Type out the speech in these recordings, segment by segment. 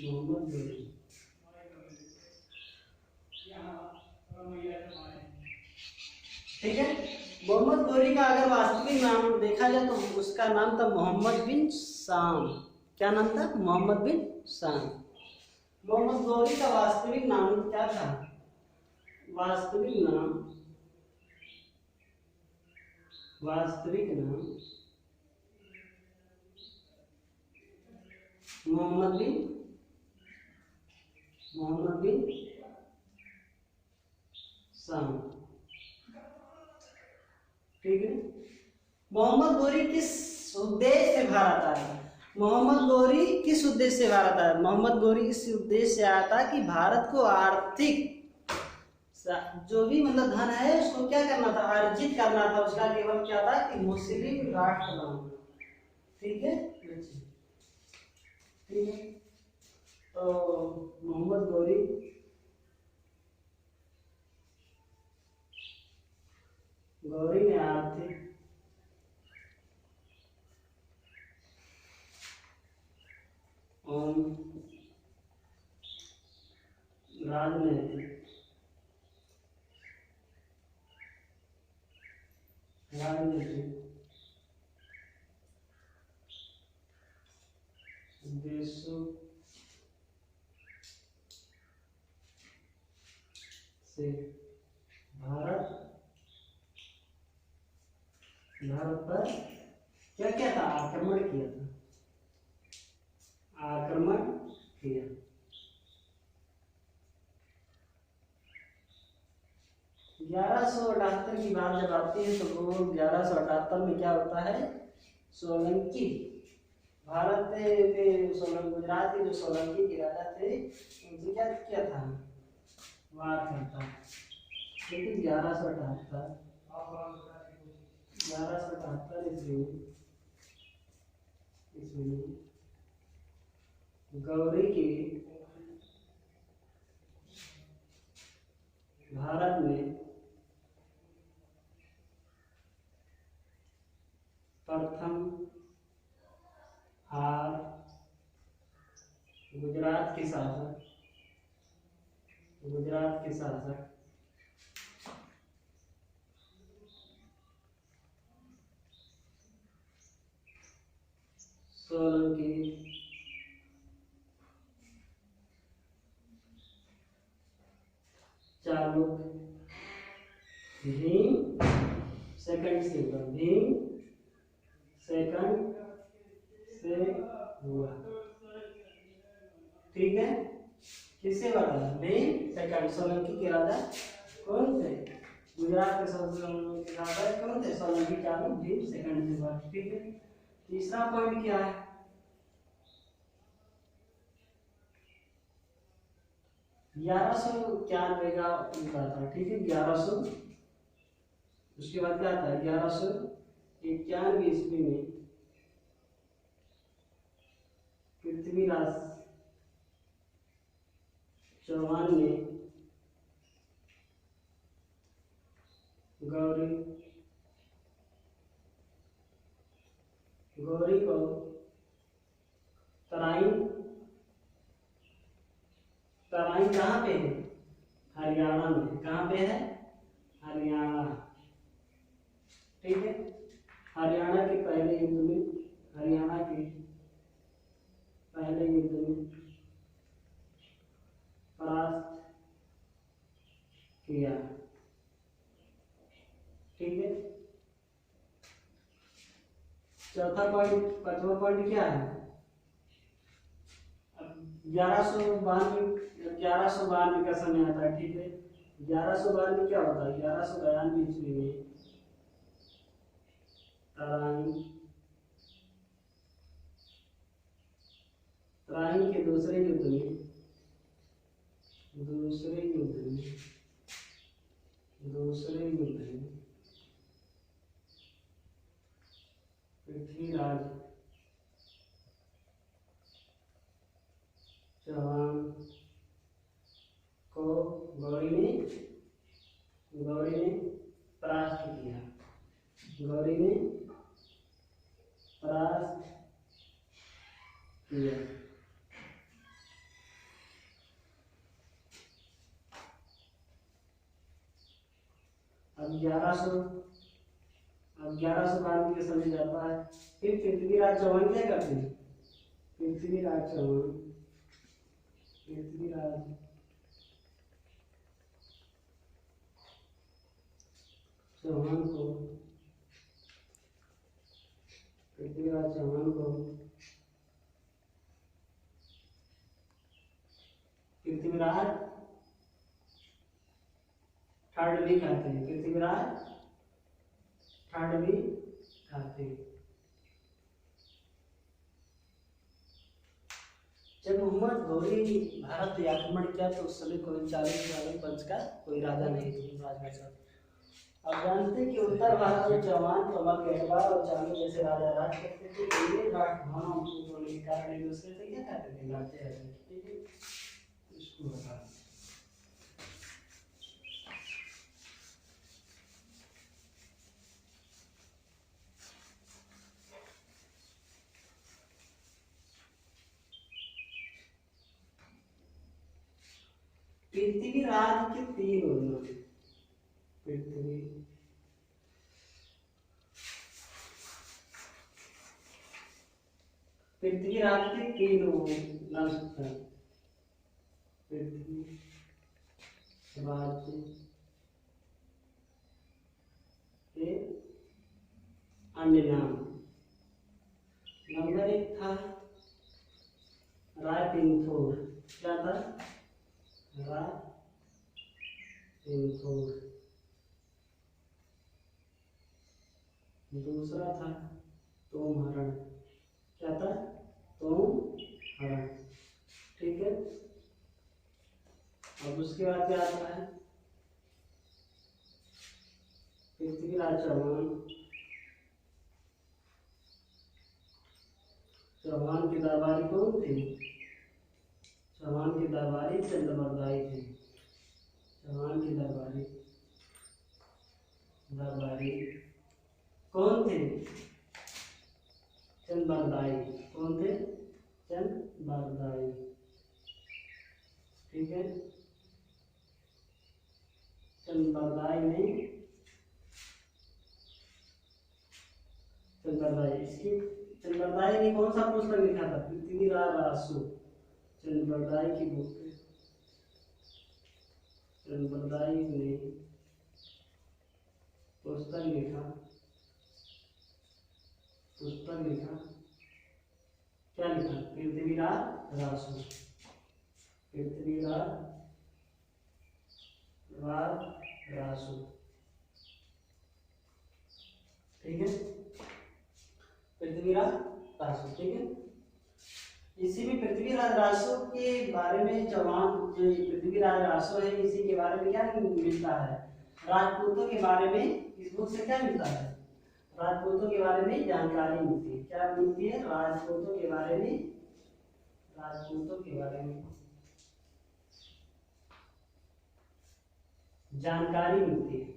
मोहम्मद गौरी। ठीक है, मोहम्मद गौरी का अगर वास्तविक नाम देखा जाए तो उसका नाम था मोहम्मद बिन शाम। क्या नाम था? मोहम्मद बिन शाम। मोहम्मद गौरी का वास्तविक नाम क्या था? वास्तविक नाम, वास्तविक नाम मोहम्मद बिन शाम। ठीक है, मोहम्मद गौरी किस उद्देश्य से भारत आया? मोहम्मद गौरी किस उद्देश्य से भारत आया? मोहम्मद गौरी इस उद्देश्य से आया था कि भारत को आर्थिक जो भी मतलब धन है उसको क्या करना था? अर्जित करना था। उसका केवल क्या था कि मुस्लिम राष्ट्र बनाना। ठीक है, ठीक है। तो मोहम्मद गौरी ने आर्थिक और राजनीतिक उद्देश्यों से भारत पर क्या क्या था? आक्रमण किया था। आक्रमण किया। 1178 की बात जब आती है तो वो 1178 में क्या होता है? सोलंकी भारत के गुजरात के जो सोलंकी के राजा थे उनसे क्या किया था? वार करता। लेकिन 1178 ईस्वी गौरी की भारत में प्रथम हार गुजरात के शासक सोलंकी चालुक्य भीम सेकंड से हुआ। ठीक है, किससे हुआ था? भीम सेकंड। सोलंकी के राजा कौन थे? गुजरात के राजा कौन थे? सोलंकी चालुक्य भीम सेकंड से हुआ। ठीक है, तीसरा पॉइंट क्या है? 1191 का उनका था। ठीक है, 1100। उसके बाद क्या था? 1191 ईस्वी में पृथ्वीराज चौहान ने गौरी को तराइन कहाँ पे है? हरियाणा में। कहाँ पे है? हरियाणा। ठीक है, हरियाणा के पहले युद्ध में परास्त किया। ठीक है, चौथा पॉइंट, पांचवा पॉइंट क्या है? 1192 का समय आता है। ठीक है, 1192 क्या होता है? 1192 ईस्वी में तराइन के दूसरे युद्ध में पृथ्वीराज चौहान को गौरी ने परास्त किया। अब 1100 क्रांति के समय जाता है। फिर पृथ्वीराज चौहान क्या करते हैं? पृथ्वीराज चौहान को पृथ्वीराज थर्ड भी कहते हैं। जब मोहम्मद गौरी भारत पे आक्रमण किया तो उस समय कोई 40 वंश का कोई राजा नहीं था। अब जानते कि उत्तर भारत में चौहान, कमल, गढ़वाल और चालू जैसे राजा राज करते थे। ये राज भावना होने के कारण एक दूसरे से क्या करते थे? लड़ते रहते थे। ठीक है, इसको बता। पृथ्वीराज के 3 उन्नति। पृथ्वीराज के 3 नमस्कार। पृथ्वीराज के अन्य नाम। नंबर 1 था राय पिंथोर। क्या था? राय पिंथोर। दूसरा था तोमहरण। क्या था? तोमहरण। ठीक है। अब उसके बाद क्या आता है? पृथ्वीराज चौहान। चौहान के दरबारी कौन थे? चौहान के दरबारी चंद्रबरदाई थे। चौहान के दरबारी कौन थे? चंद्रबरदाई। कौन थे? चंद्रबरदाई। ठीक है। चंद्रबरदाई ने कौन सा पुस्तक लिखा था? पृथ्वीराज रासो। चंद्रबरदाई की बुक। चंद्रबरदाई ने पुस्तक लिखा। क्या लिखा? पृथ्वीराज रासो। ठीक है। पृथ्वीराज रासो। ठीक है। इसी में पृथ्वीराज रासो के बारे में चौहान, जो पृथ्वीराज रासो है, इसी के बारे में क्या मिलता है? राजपूतों के बारे में इस बुक से क्या मिलता है? राजपूतों के बारे में जानकारी मिलती है। क्या मिलती है? राजपूतों के बारे में जानकारी मिलती है।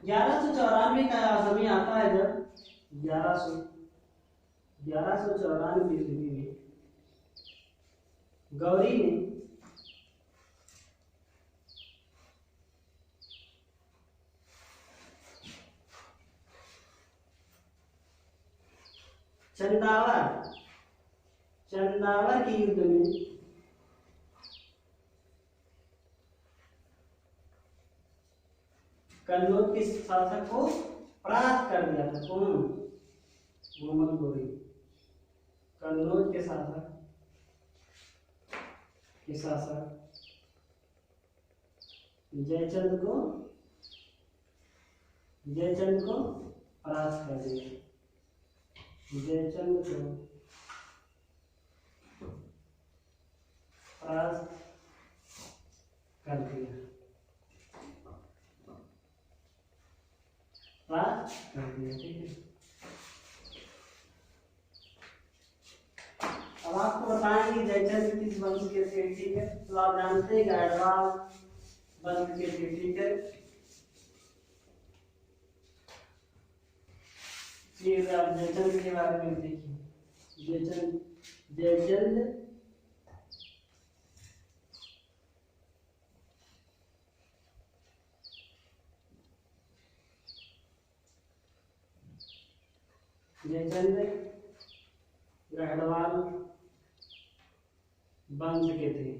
1194 का समय आता है जब 1194 ईस्वी में गौरी ने चंदावर के युद्ध में कन्नौज के शासक को परास्त कर दिया था। कौन? मोहम्मद गौरी। कन्नौज के शासक जयचंद को परास्त कर दिया। जयचंद को परास्त कर दिया। ठीक है। अब आपको बताएंगे जयचंद किस वंश के थे। ठीक है। तो आप जानते हैं गढ़वाल वंश के थे। ठीक है। फिर आप जयचंद के बारे में देखिए। जयचंद जयचंद जयचंद गढ़वाल वंश के थे,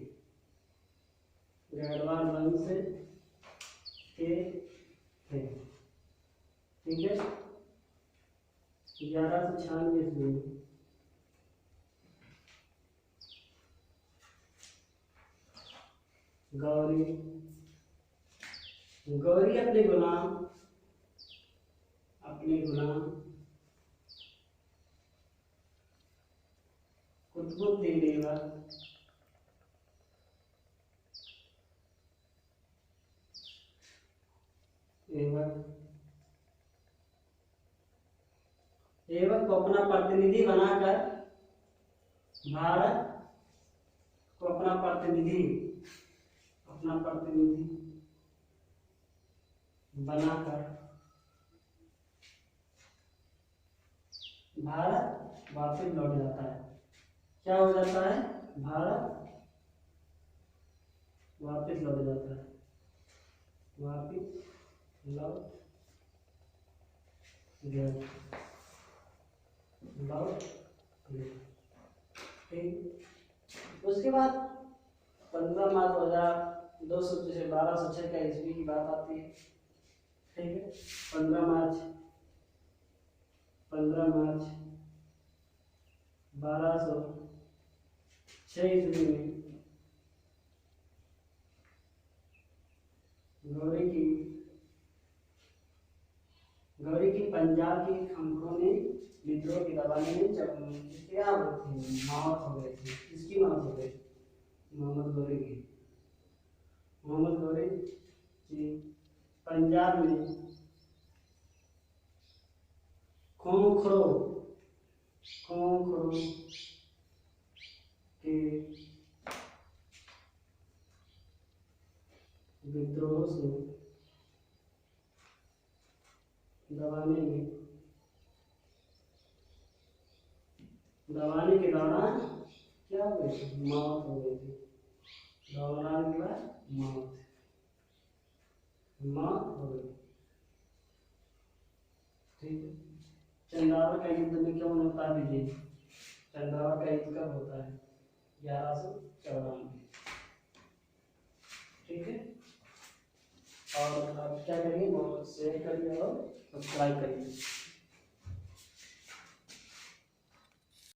गढ़वाल वंश के थे। ठीक है, 1196 ईस्वी में गौरी गौरी अपने गुलाम कुतुबुद्दीन ऐबक को अपना प्रतिनिधि बनाकर भारत को अपना प्रतिनिधि बनाकर भारत वापस लौट जाता है। क्या हो जाता है? भारत वापस लौट जाता है, वापस लौट गया। ठीक, उसके बाद 15 मार्च 1200 से 1206 का ईस्वी की बात आती है। ठीक है, 15 मार्च 1206 ईस्वी में गौरी की पंजाब की खमकों ने विद्रोह की दबाने में क्या मौत हो गई थी। किसकी मौत हो गई? मोहम्मद गौरी की। मोहम्मद गौरी जी पंजाब में खोखरो के विद्रोह से दबाने के दौरान क्या हो गई? मौत हो गई थी। दौरान के बाद मौत हो गई। ठीक है, चंदावत का युद्ध में क्यों होता है विजय? चंदावत का युद्ध कब होता है? 1194। ठीक है, और आप क्या करिए, शेयर करिए और सब्सक्राइब करिए।